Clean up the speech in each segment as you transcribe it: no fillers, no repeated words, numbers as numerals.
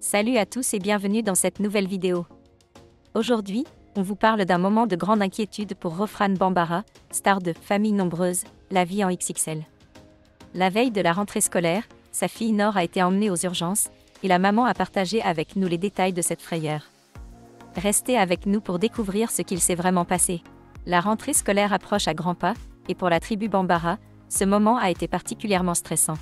Salut à tous et bienvenue dans cette nouvelle vidéo. Aujourd'hui, on vous parle d'un moment de grande inquiétude pour Rofran Bambara, star de Famille nombreuse, la vie en XXL. La veille de la rentrée scolaire, sa fille Nor a été emmenée aux urgences, et la maman a partagé avec nous les détails de cette frayeur. Restez avec nous pour découvrir ce qu'il s'est vraiment passé. La rentrée scolaire approche à grands pas, et pour la tribu Bambara, ce moment a été particulièrement stressant.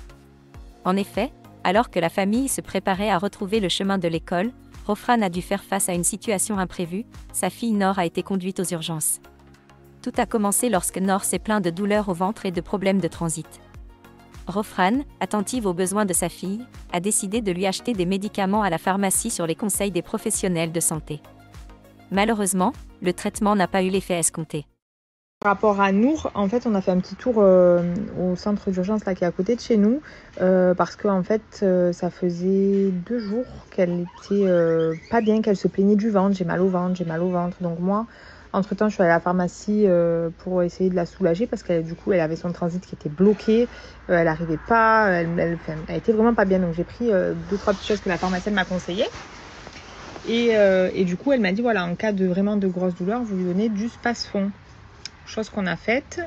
En effet, alors que la famille se préparait à retrouver le chemin de l'école, Rofran a dû faire face à une situation imprévue, sa fille Nor a été conduite aux urgences. Tout a commencé lorsque Nor s'est plaint de douleurs au ventre et de problèmes de transit. Rofran, attentive aux besoins de sa fille, a décidé de lui acheter des médicaments à la pharmacie sur les conseils des professionnels de santé. Malheureusement, le traitement n'a pas eu l'effet escompté. Par rapport à Nour, en fait, on a fait un petit tour au centre d'urgence là qui est à côté de chez nous parce que en fait, ça faisait 2 jours qu'elle était pas bien, qu'elle se plaignait du ventre. J'ai mal au ventre, j'ai mal au ventre. Donc moi, entre-temps, je suis allée à la pharmacie pour essayer de la soulager parce qu'elle du coup, elle avait son transit qui était bloqué. Elle n'arrivait pas, elle était vraiment pas bien. Donc j'ai pris 2-3 petites choses que la pharmacienne m'a conseillées. Et du coup, elle m'a dit voilà, en cas de vraiment de grosses douleurs, vous lui donnez du Spasfon. Chose qu'on a faite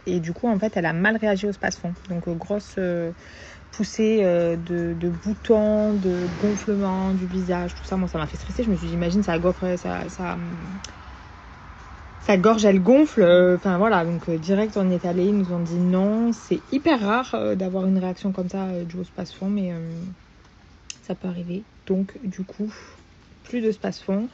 et du coup en fait elle a mal réagi au Spasfon, donc grosse poussée de boutons, de gonflement du visage, tout ça. Moi ça m'a fait stresser, je me suis dit imagine sa gorge elle gonfle, enfin voilà, donc direct on y est allé, ils nous ont dit non, c'est hyper rare d'avoir une réaction comme ça due au Spasfon, mais ça peut arriver, donc du coup plus de Spasfon.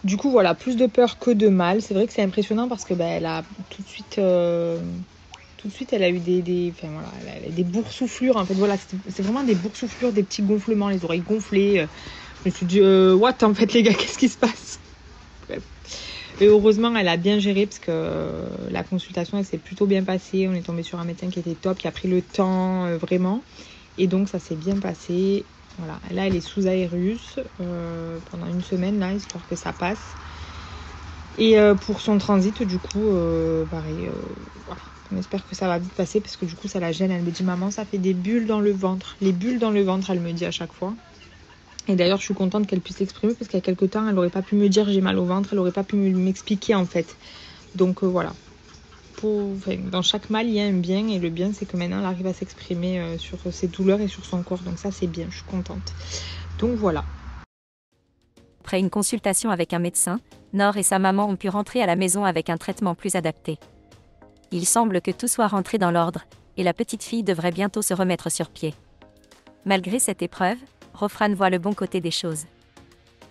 Du coup, voilà, plus de peur que de mal. C'est vrai que c'est impressionnant parce que elle a tout de suite, elle a eu enfin, voilà, elle a des boursouflures. En fait, voilà, c'est vraiment des boursouflures, des petits gonflements, les oreilles gonflées. Je me suis dit, what en fait, les gars, qu'est-ce qui se passe? Bref. Et heureusement, elle a bien géré parce que la consultation, elle s'est plutôt bien passée. On est tombé sur un médecin qui était top, qui a pris le temps, vraiment. Et donc, ça s'est bien passé. Voilà, là elle est sous aérus pendant 1 semaine là, histoire que ça passe. Et pour son transit, du coup, pareil, voilà. On espère que ça va vite passer parce que du coup ça la gêne. Elle me dit maman, ça fait des bulles dans le ventre. Les bulles dans le ventre, elle me dit à chaque fois. Et d'ailleurs, je suis contente qu'elle puisse l'exprimer parce qu'il y a quelques temps, elle n'aurait pas pu me dire j'ai mal au ventre, elle n'aurait pas pu m'expliquer en fait. Donc voilà. Dans chaque mal, il y a un bien, et le bien, c'est que maintenant, elle arrive à s'exprimer sur ses douleurs et sur son corps. Donc ça, c'est bien, je suis contente. Donc voilà. Après une consultation avec un médecin, Nor et sa maman ont pu rentrer à la maison avec un traitement plus adapté. Il semble que tout soit rentré dans l'ordre, et la petite fille devrait bientôt se remettre sur pied. Malgré cette épreuve, Rofran voit le bon côté des choses.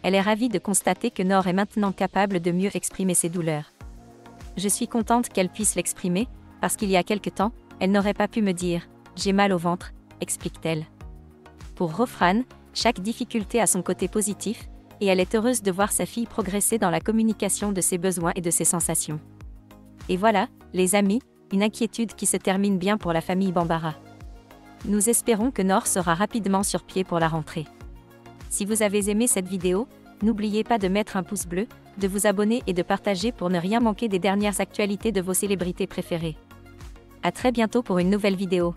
Elle est ravie de constater que Nor est maintenant capable de mieux exprimer ses douleurs. Je suis contente qu'elle puisse l'exprimer, parce qu'il y a quelque temps, elle n'aurait pas pu me dire « j'ai mal au ventre », explique-t-elle. Pour Rofran, chaque difficulté a son côté positif, et elle est heureuse de voir sa fille progresser dans la communication de ses besoins et de ses sensations. Et voilà, les amis, une inquiétude qui se termine bien pour la famille Bambara. Nous espérons que Nor sera rapidement sur pied pour la rentrée. Si vous avez aimé cette vidéo, n'oubliez pas de mettre un pouce bleu, de vous abonner et de partager pour ne rien manquer des dernières actualités de vos célébrités préférées. À très bientôt pour une nouvelle vidéo.